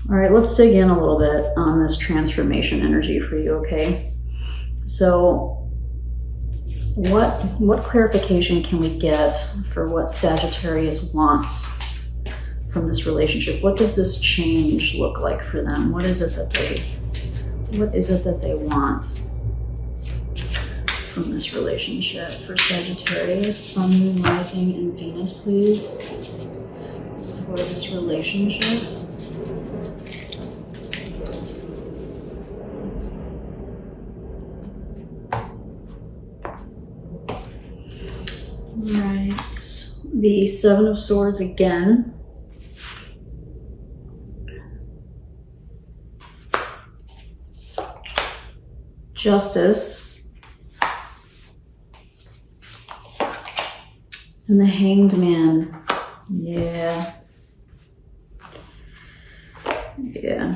All right, let's dig in a little bit on this transformation energy for you, okay? So what clarification can we get for what Sagittarius wants from this relationship? What does this change look like for them? What is it that they want from this relationship for Sagittarius? Sun, Moon, Rising, and Venus, please, for this relationship. Right, the Seven of Swords again. Justice. And the Hanged Man. Yeah. Yeah.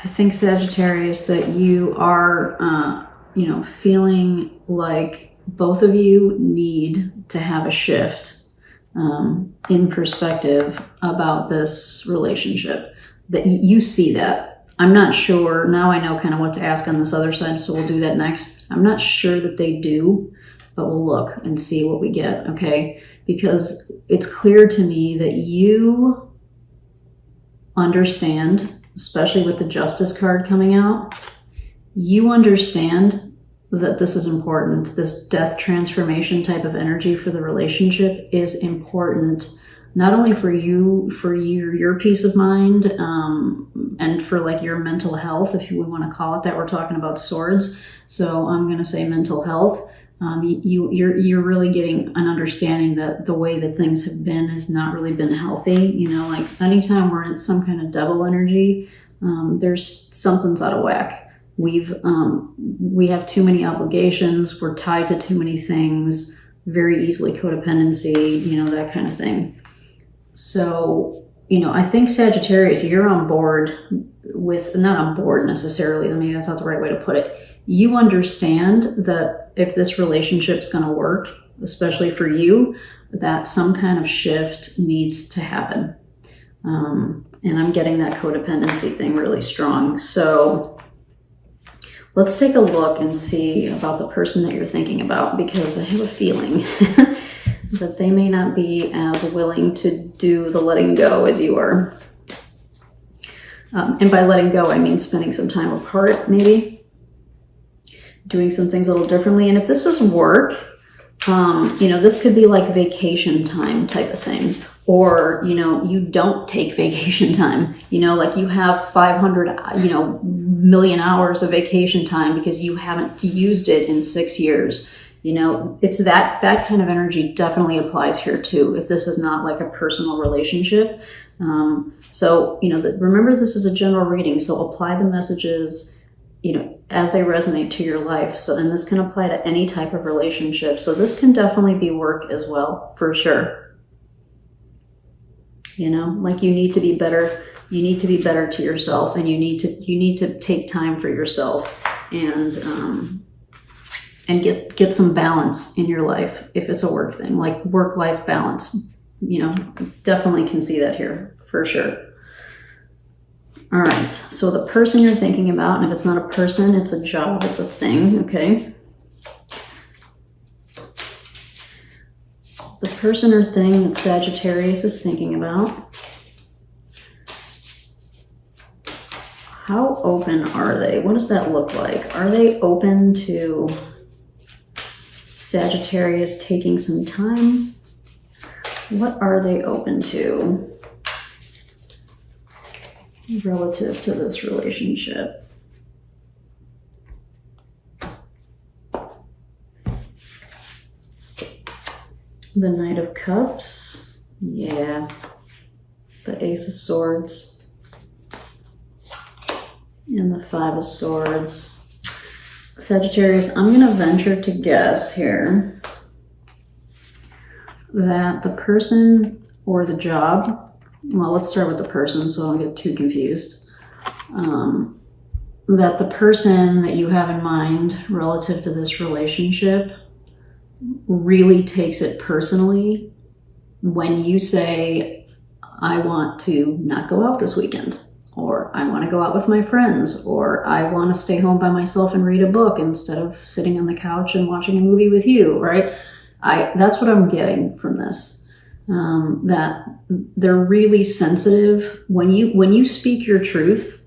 I think, Sagittarius, that you are, feeling like both of you need to have a shift in perspective about this relationship. That you see that. I'm not sure. Now I know kind of what to ask on this other side, so we'll do that next. I'm not sure that they do, but we'll look and see what we get, okay? Because it's clear to me that you understand, especially with the Justice card coming out, you understand that this is important. This death transformation type of energy for the relationship is important, not only for you, for your peace of mind, and for like your mental health, if we want to call it that. We're talking about swords, so I'm going to say mental health. You're really getting an understanding that the way that things have been has not really been healthy. Like anytime we're in some kind of devil energy, there's something's out of whack. We have too many obligations. We're tied to too many things. Very easily codependency. That kind of thing. So I think, Sagittarius, you're on board with, not on board necessarily. Maybe that's not the right way to put it. You understand that if this relationship's going to work, especially for you, that some kind of shift needs to happen. And I'm getting that codependency thing really strong. So let's take a look and see about the person that you're thinking about, because I have a feeling that they may not be as willing to do the letting go as you are. And by letting go, I mean spending some time apart, maybe doing some things a little differently. And if this is work, this could be like vacation time type of thing. Or, you don't take vacation time, like you have 500, million hours of vacation time because you haven't used it in 6 years. It's that kind of energy definitely applies here too, if this is not like a personal relationship. So, remember, this is a general reading, so apply the messages, as they resonate to your life. So, and this can apply to any type of relationship. So this can definitely be work as well, for sure. Like you need to be better. You need to be better to yourself, and you need to take time for yourself and get some balance in your life if it's a work thing, like work-life balance. Definitely can see that here, for sure. All right, so the person you're thinking about, and if it's not a person, it's a job, it's a thing, okay? The person or thing that Sagittarius is thinking about, how open are they? What does that look like? Are they open to Sagittarius taking some time? What are they open to relative to this relationship? The Knight of Cups. Yeah. The Ace of Swords. And the Five of Swords. Sagittarius, I'm going to venture to guess here that the person or the job, well, let's start with the person so I don't get too confused. that the person that you have in mind relative to this relationship really takes it personally when you say, I want to not go out this weekend, or I want to go out with my friends, or I want to stay home by myself and read a book instead of sitting on the couch and watching a movie with you, right? That's what I'm getting from this. That they're really sensitive when you speak your truth.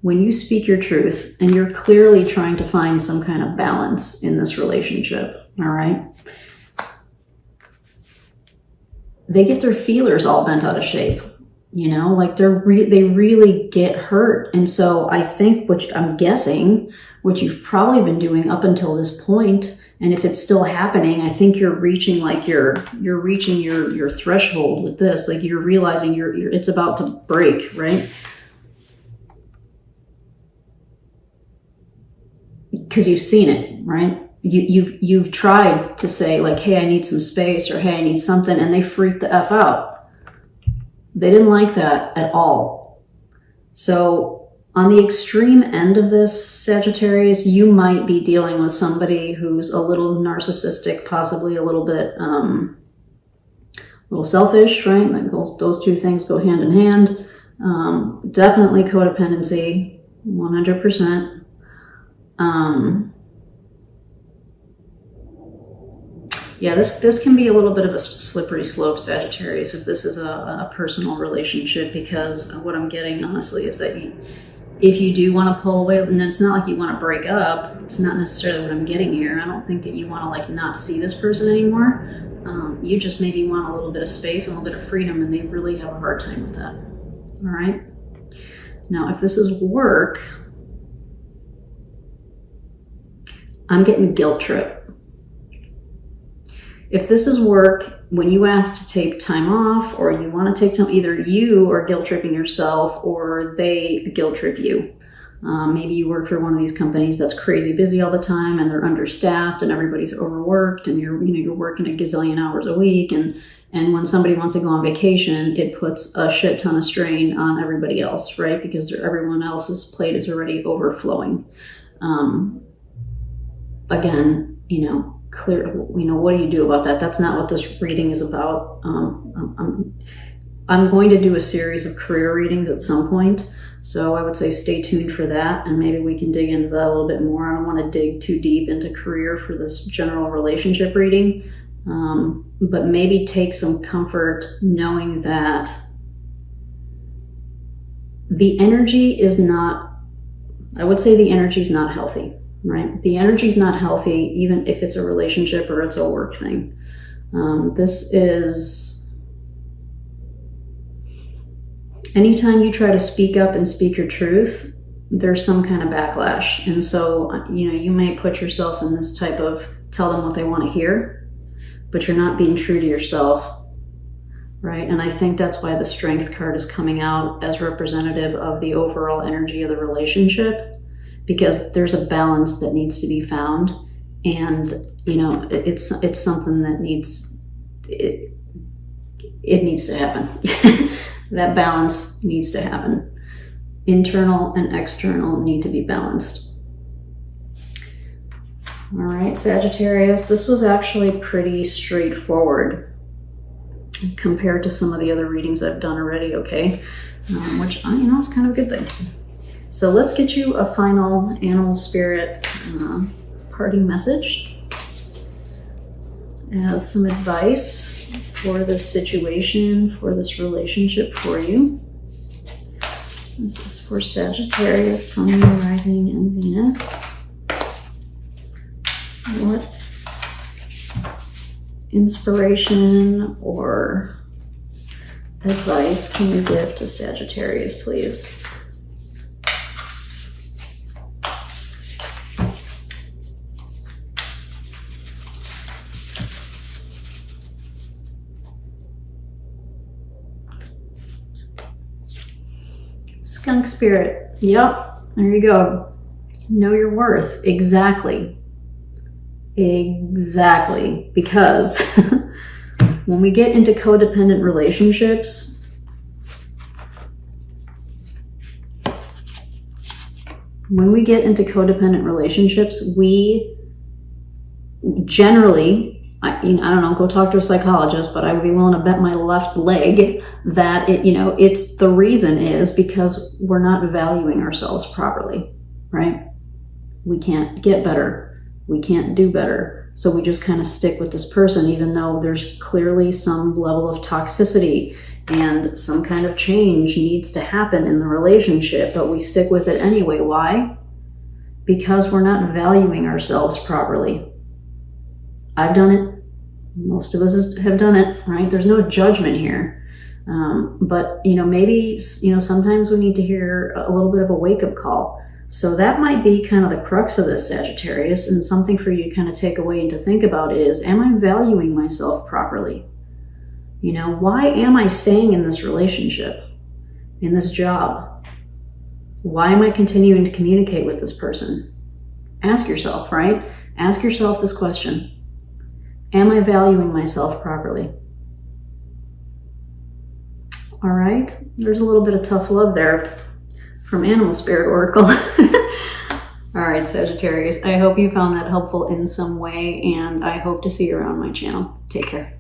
When you speak your truth and you're clearly trying to find some kind of balance in this relationship, all right? They get their feelers all bent out of shape, you know, like they really get hurt. And so I think I'm guessing what you've probably been doing up until this point, and if it's still happening, I think you're reaching you're reaching your threshold with this. Like you're realizing it's about to break, right? Because you've seen it, right? You've tried to say like, hey, I need some space, or hey, I need something, and they freaked the F out. They didn't like that at all. So on the extreme end of this, Sagittarius, you might be dealing with somebody who's a little narcissistic, possibly a little bit, a little selfish, right? Those two things go hand in hand. Definitely codependency, 100%. Yeah, this can be a little bit of a slippery slope, Sagittarius, if this is a personal relationship, because what I'm getting, honestly, is that if you do want to pull away, and it's not like you want to break up, it's not necessarily what I'm getting here. I don't think that you want to like not see this person anymore. You just maybe want a little bit of space, a little bit of freedom, and they really have a hard time with that. All right? Now, if this is work, I'm getting guilt trip. If this is work, when you ask to take time off, or you want to take time, either you are guilt tripping yourself or they guilt trip you. Maybe you work for one of these companies that's crazy busy all the time, and they're understaffed, and everybody's overworked, and you're working a gazillion hours a week, and when somebody wants to go on vacation, it puts a shit ton of strain on everybody else, right? Because everyone else's plate is already overflowing. Again, clear, what do you do about that? That's not what this reading is about. I'm going to do a series of career readings at some point, so I would say stay tuned for that, and maybe we can dig into that a little bit more. I don't want to dig too deep into career for this general relationship reading, but maybe take some comfort knowing that the energy is not, I would say the energy is not healthy. Right? The energy is not healthy, even if it's a relationship or it's a work thing. This is, anytime you try to speak up and speak your truth, there's some kind of backlash. And so, you may put yourself in this type of tell them what they want to hear, but you're not being true to yourself, right? And I think that's why the Strength card is coming out as representative of the overall energy of the relationship. Because there's a balance that needs to be found, and it's something that needs to happen. That balance needs to happen. Internal and external need to be balanced. All right, Sagittarius, this was actually pretty straightforward compared to some of the other readings I've done already. Okay, which is kind of a good thing. So let's get you a final animal spirit parting message as some advice for this situation, for this relationship for you. This is for Sagittarius, Sun, Moon, Rising, and Venus. What inspiration or advice can you give to Sagittarius, please? Skunk spirit. Yep, there you go. Know your worth. Exactly. Because when we get into codependent relationships, when we get into codependent relationships, we generally, I don't know, go talk to a psychologist, but I would be willing to bet my left leg that it's the reason is because we're not valuing ourselves properly, right? We can't get better. We can't do better. So we just kind of stick with this person, even though there's clearly some level of toxicity and some kind of change needs to happen in the relationship, but we stick with it anyway. Why? Because we're not valuing ourselves properly. I've done it. Most of us have done it, right? There's no judgment here. But maybe, sometimes we need to hear a little bit of a wake-up call. So that might be kind of the crux of this, Sagittarius, and something for you to kind of take away and to think about is, am I valuing myself properly? Why am I staying in this relationship, in this job? Why am I continuing to communicate with this person? Ask yourself, right? Ask yourself this question. Am I valuing myself properly? All right, there's a little bit of tough love there from Animal Spirit Oracle. All right, Sagittarius, I hope you found that helpful in some way, and I hope to see you around my channel. Take care.